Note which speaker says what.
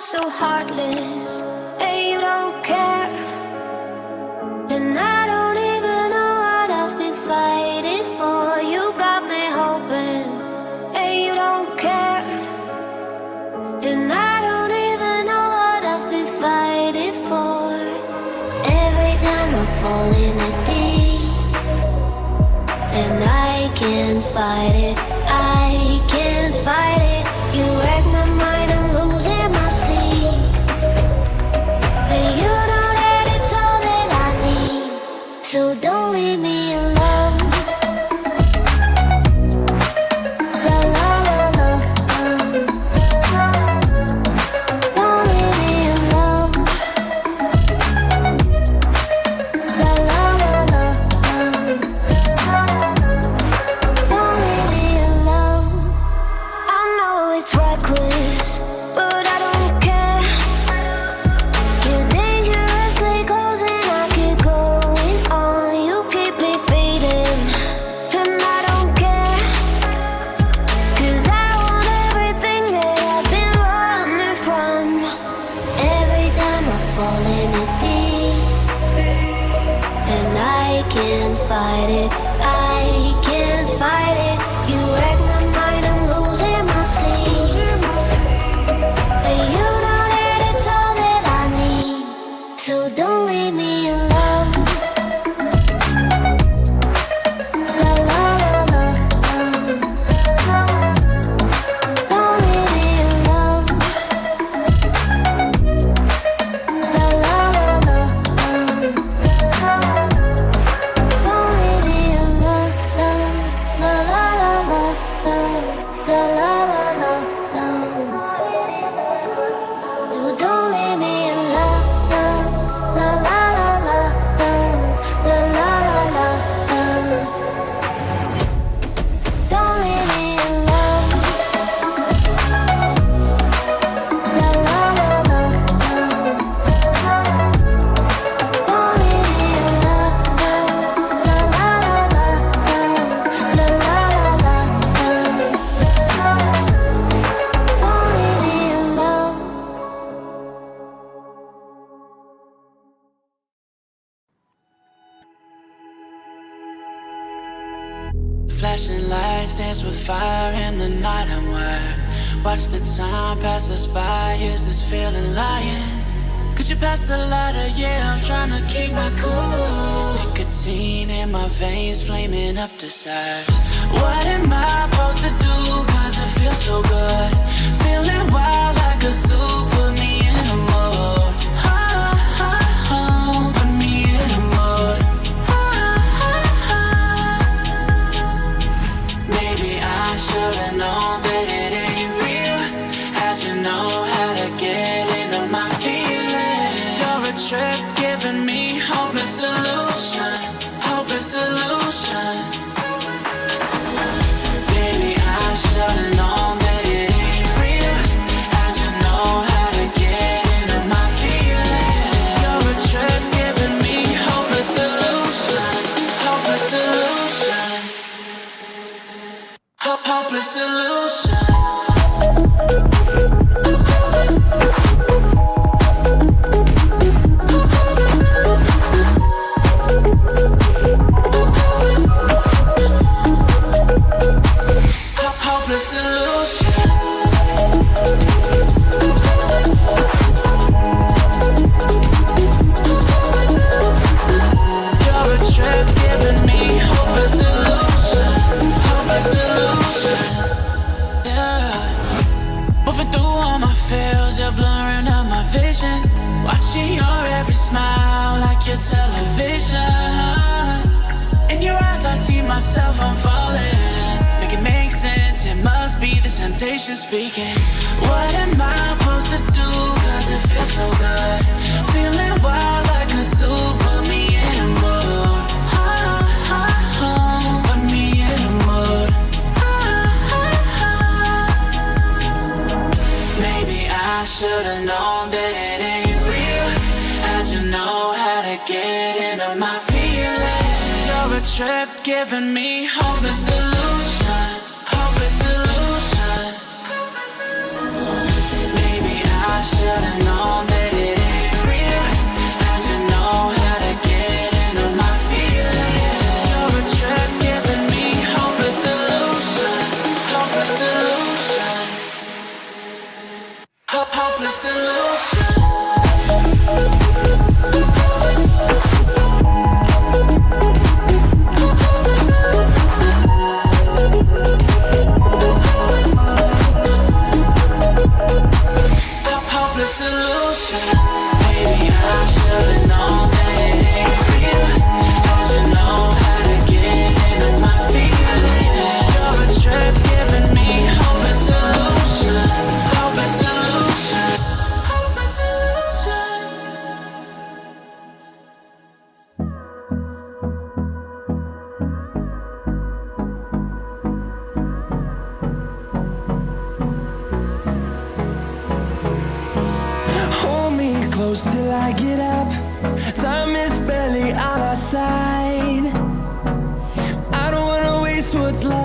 Speaker 1: so heartless, and you don't care. And I don't even know what I've been fighting for. You got me hoping, and you don't care. And I don't even know what I've been fighting for. Every time I fall in it deep, and I can't fight it, I can't fight it. You wreck my mind, I'm losing my sleep. And you know that it's all that I need, so don't leave me alone. La la la la, don't leave me alone. La la la la, don't leave me alone. I know it's reckless, but I don't care. You're dangerously close and I keep going on. You keep me fading, and I don't care. 'Cause I want everything that I've been running from. Every time I fall in it deep, and I can't fight it, I can't fight it. You wreck my mind, I'm losing my sleep. And you know that it's all that I need, so don't leave me alone. La la la la, don't leave me alone. La la la la, don't leave me alone. La la la la, la la la la, you don't leave me alone. La la la la, la la la la, don't leave me alone. La la la la, don't leave me alone. La la la la, la la la la, don't leave me alone.
Speaker 2: Flashing lights dance with fire in the night. I'm wired. Watch the time pass us by. Is this feeling lying? Could you pass the lighter? Yeah, I'm trying to keep my cool. Nicotine in my veins, flaming up the sides. What am I supposed to do? 'Cause it feels so good. Feeling wild like a zoo. Put me in a mood. Put me in a mood. Maybe I should've known that it ain't real. How'd you know how to get into my feelings? You're a trip giving me hopeless solution. Hopeless solution. Maybe I should've known that it ain't real. How'd you know how to get into my feelings? You're a trip giving me hopeless solution. Hopeless solution. Hopeless solution. Hopeless solution. You're a trip giving me hopeless solution. Hopeless solution. Yeah. Moving through all my feels, you're blurring out my vision. Watching your every smile like your television. In your eyes I see myself, I'm falling. Make it make sense, it must be the temptation speaking. What am I supposed to do? 'Cause it feels so good. Feeling wild like a zoo. Put me in a mood. Put me in a mood. Maybe I should've known that it ain't real. How'd you know how to get into my feelings? You're a trip giving me hopeless solution. Hopeless solution. Maybe I should solution. Hopeless solution. Maybe I should've known that it ain't real. How'd you know how to get into my feelings? You're a trip giving me hopeless solution. Hopeless solution. Hopeless solution.
Speaker 3: Hold me close till I get up. Time is barely on our side. I don't wanna waste what's left.